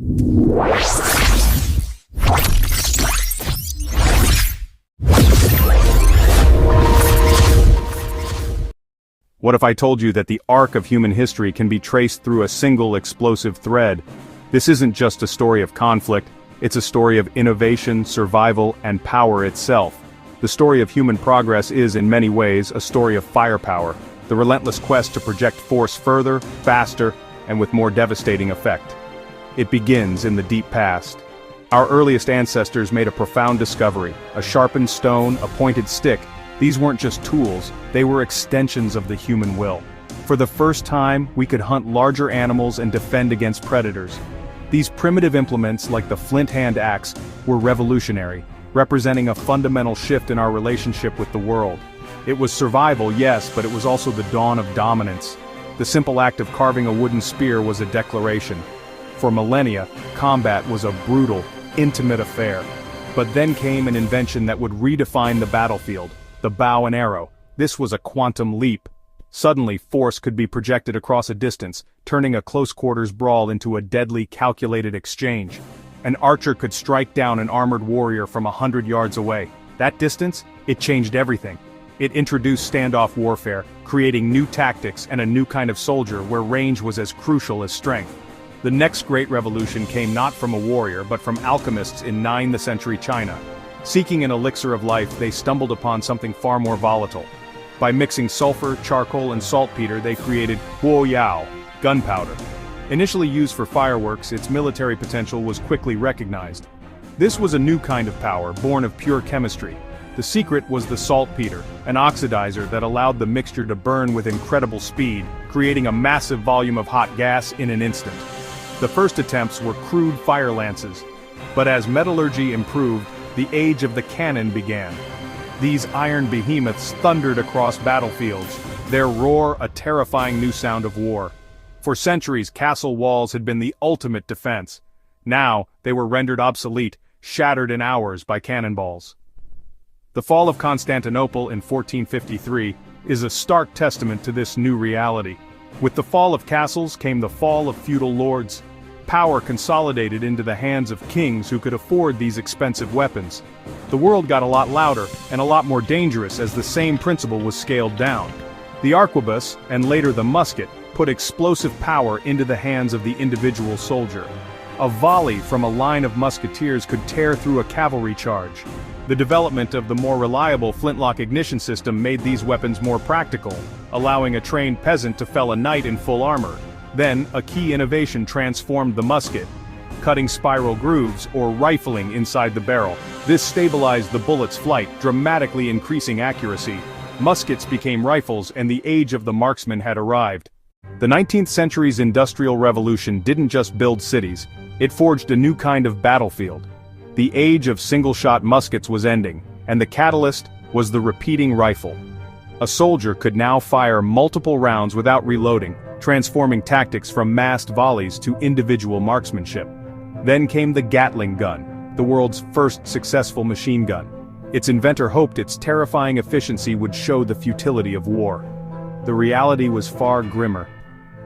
What if I told you that the arc of human history can be traced through a single explosive thread? This isn't just a story of conflict, it's a story of innovation, survival, and power itself. The story of human progress is, in many ways, a story of firepower, the relentless quest to project force further, faster, and with more devastating effect. It begins in the deep past. Our earliest ancestors made a profound discovery: a sharpened stone, a pointed stick. These weren't just tools, they were extensions of the human will. For the first time, we could hunt larger animals and defend against predators. These primitive implements, like the flint hand axe, were revolutionary, representing a fundamental shift in our relationship with the world. It was survival, yes, but it was also the dawn of dominance. The simple act of carving a wooden spear was a declaration. For millennia, combat was a brutal, intimate affair. But then came an invention that would redefine the battlefield: the bow and arrow. This was a quantum leap. Suddenly, force could be projected across a distance, turning a close-quarters brawl into a deadly, calculated exchange. An archer could strike down an armored warrior from 100 yards away. That distance? It changed everything. It introduced standoff warfare, creating new tactics and a new kind of soldier where range was as crucial as strength. The next great revolution came not from a warrior but from alchemists in 9th century China. Seeking an elixir of life, they stumbled upon something far more volatile. By mixing sulfur, charcoal, and saltpeter, they created guoyao, gunpowder. Initially used for fireworks, its military potential was quickly recognized. This was a new kind of power, born of pure chemistry. The secret was the saltpeter, an oxidizer that allowed the mixture to burn with incredible speed, creating a massive volume of hot gas in an instant. The first attempts were crude fire lances. But as metallurgy improved, the age of the cannon began. These iron behemoths thundered across battlefields, their roar a terrifying new sound of war. For centuries, castle walls had been the ultimate defense. Now, they were rendered obsolete, shattered in hours by cannonballs. The fall of Constantinople in 1453 is a stark testament to this new reality. With the fall of castles came the fall of feudal lords. Power consolidated into the hands of kings who could afford these expensive weapons. The world got a lot louder and a lot more dangerous as the same principle was scaled down. The arquebus, and later the musket, put explosive power into the hands of the individual soldier. A volley from a line of musketeers could tear through a cavalry charge. The development of the more reliable flintlock ignition system made these weapons more practical, allowing a trained peasant to fell a knight in full armor. Then, a key innovation transformed the musket, cutting spiral grooves or rifling inside the barrel. This stabilized the bullet's flight, dramatically increasing accuracy. Muskets became rifles and the age of the marksman had arrived. The 19th century's Industrial Revolution didn't just build cities, it forged a new kind of battlefield. The age of single-shot muskets was ending, and the catalyst was the repeating rifle. A soldier could now fire multiple rounds without reloading, transforming tactics from massed volleys to individual marksmanship. Then came the Gatling gun, the world's first successful machine gun. Its inventor hoped its terrifying efficiency would show the futility of war. The reality was far grimmer.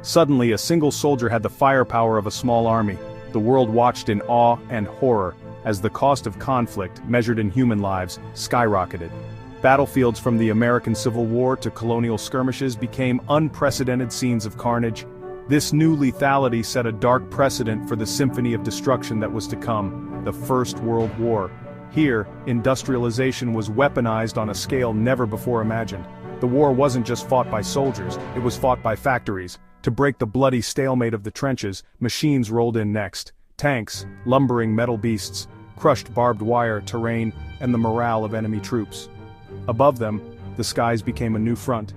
Suddenly, a single soldier had the firepower of a small army. The world watched in awe and horror as the cost of conflict, measured in human lives, skyrocketed. Battlefields from the American Civil War to colonial skirmishes became unprecedented scenes of carnage. This new lethality set a dark precedent for the symphony of destruction that was to come, the First World War. Here, industrialization was weaponized on a scale never before imagined. The war wasn't just fought by soldiers, it was fought by factories. To break the bloody stalemate of the trenches, machines rolled in next. Tanks, lumbering metal beasts, crushed barbed wire, terrain, and the morale of enemy troops. Above them, the skies became a new front.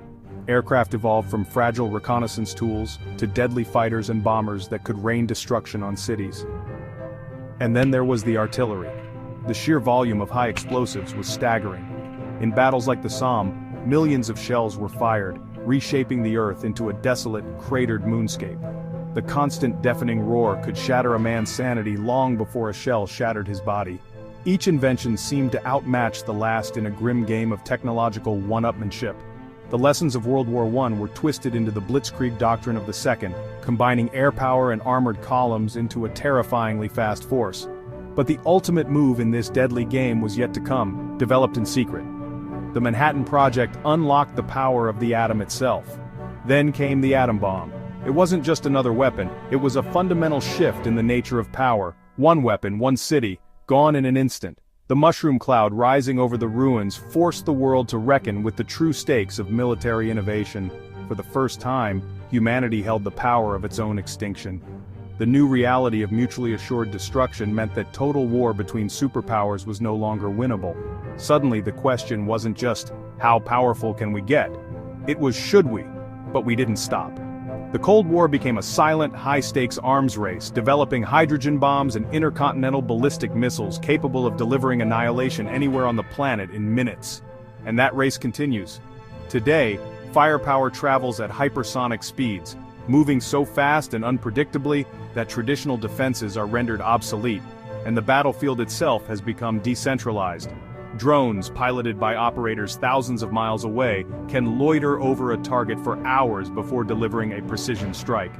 Aircraft evolved from fragile reconnaissance tools to deadly fighters and bombers that could rain destruction on cities. And then there was the artillery. The sheer volume of high explosives was staggering. In battles like the Somme, millions of shells were fired, reshaping the earth into a desolate, cratered moonscape. The constant deafening roar could shatter a man's sanity long before a shell shattered his body. Each invention seemed to outmatch the last in a grim game of technological one-upmanship. The lessons of World War I were twisted into the Blitzkrieg doctrine of the Second, combining air power and armored columns into a terrifyingly fast force. But the ultimate move in this deadly game was yet to come, developed in secret. The Manhattan Project unlocked the power of the atom itself. Then came the atom bomb. It wasn't just another weapon, it was a fundamental shift in the nature of power. One weapon, one city, gone in an instant. The mushroom cloud rising over the ruins forced the world to reckon with the true stakes of military innovation. For the first time, humanity held the power of its own extinction. The new reality of mutually assured destruction meant that total war between superpowers was no longer winnable. Suddenly the question wasn't just, how powerful can we get? It was, should we? But we didn't stop. The Cold War became a silent, high-stakes arms race, developing hydrogen bombs and intercontinental ballistic missiles capable of delivering annihilation anywhere on the planet in minutes. And that race continues. Today, firepower travels at hypersonic speeds, moving so fast and unpredictably that traditional defenses are rendered obsolete, and the battlefield itself has become decentralized. Drones, piloted by operators thousands of miles away, can loiter over a target for hours before delivering a precision strike.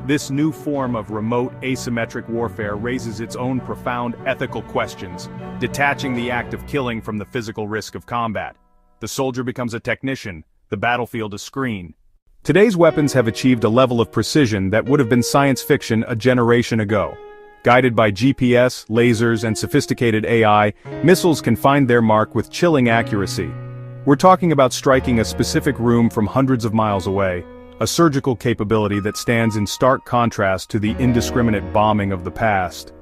This new form of remote, asymmetric warfare raises its own profound ethical questions, detaching the act of killing from the physical risk of combat. The soldier becomes a technician, the battlefield a screen. Today's weapons have achieved a level of precision that would have been science fiction a generation ago. Guided by GPS, lasers, and sophisticated AI, missiles can find their mark with chilling accuracy. We're talking about striking a specific room from hundreds of miles away, a surgical capability that stands in stark contrast to the indiscriminate bombing of the past.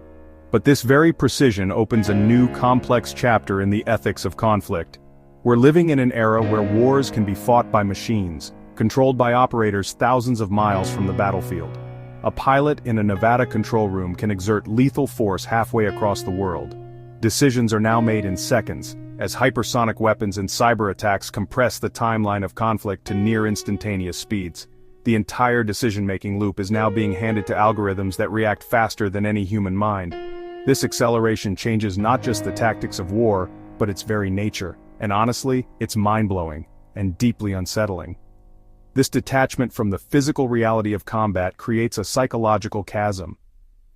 But this very precision opens a new complex chapter in the ethics of conflict. We're living in an era where wars can be fought by machines, controlled by operators thousands of miles from the battlefield. A pilot in a Nevada control room can exert lethal force halfway across the world. Decisions are now made in seconds, as hypersonic weapons and cyber attacks compress the timeline of conflict to near instantaneous speeds. The entire decision-making loop is now being handed to algorithms that react faster than any human mind. This acceleration changes not just the tactics of war, but its very nature, and honestly, it's mind-blowing and deeply unsettling. This detachment from the physical reality of combat creates a psychological chasm.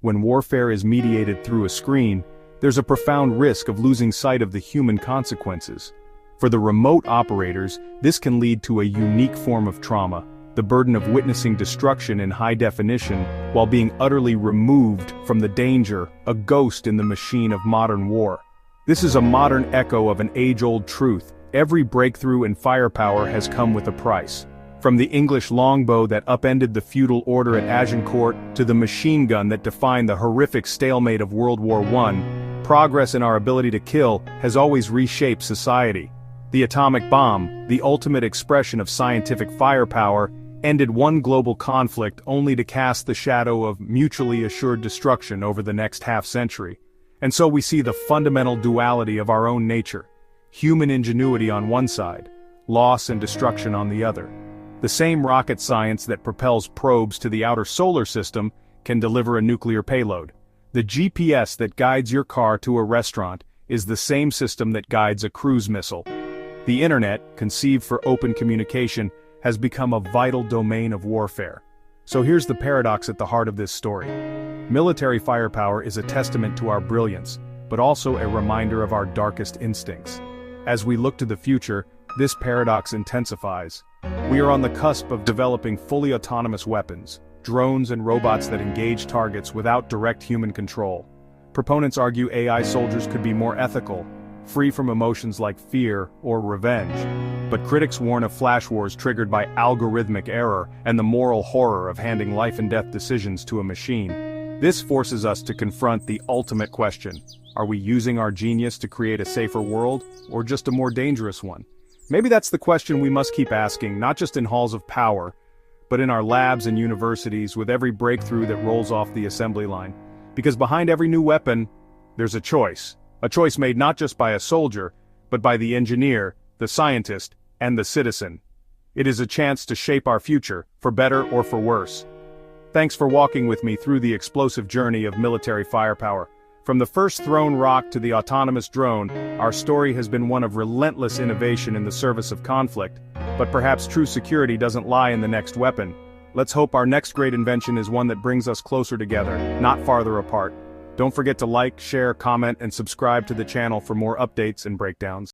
When warfare is mediated through a screen, there's a profound risk of losing sight of the human consequences. For the remote operators, this can lead to a unique form of trauma, the burden of witnessing destruction in high definition while being utterly removed from the danger, a ghost in the machine of modern war. This is a modern echo of an age-old truth. Every breakthrough in firepower has come with a price. From the English longbow that upended the feudal order at Agincourt to the machine gun that defined the horrific stalemate of World War I, progress in our ability to kill has always reshaped society. The atomic bomb, the ultimate expression of scientific firepower, ended one global conflict only to cast the shadow of mutually assured destruction over the next half-century. And so we see the fundamental duality of our own nature. Human ingenuity on one side, loss and destruction on the other. The same rocket science that propels probes to the outer solar system can deliver a nuclear payload. The GPS that guides your car to a restaurant is the same system that guides a cruise missile. The internet, conceived for open communication, has become a vital domain of warfare. So here's the paradox at the heart of this story. Military firepower is a testament to our brilliance, but also a reminder of our darkest instincts. As we look to the future, this paradox intensifies. We are on the cusp of developing fully autonomous weapons, drones and robots that engage targets without direct human control. Proponents argue AI soldiers could be more ethical, free from emotions like fear or revenge. But critics warn of flash wars triggered by algorithmic error and the moral horror of handing life-and-death decisions to a machine. This forces us to confront the ultimate question. Are we using our genius to create a safer world, or just a more dangerous one? Maybe that's the question we must keep asking, not just in halls of power, but in our labs and universities with every breakthrough that rolls off the assembly line. Because behind every new weapon, there's a choice made not just by a soldier, but by the engineer, the scientist, and the citizen. It is a chance to shape our future, for better or for worse. Thanks for walking with me through the explosive journey of military firepower. From the first thrown rock to the autonomous drone, our story has been one of relentless innovation in the service of conflict. But perhaps true security doesn't lie in the next weapon. Let's hope our next great invention is one that brings us closer together, not farther apart. Don't forget to like, share, comment, and subscribe to the channel for more updates and breakdowns.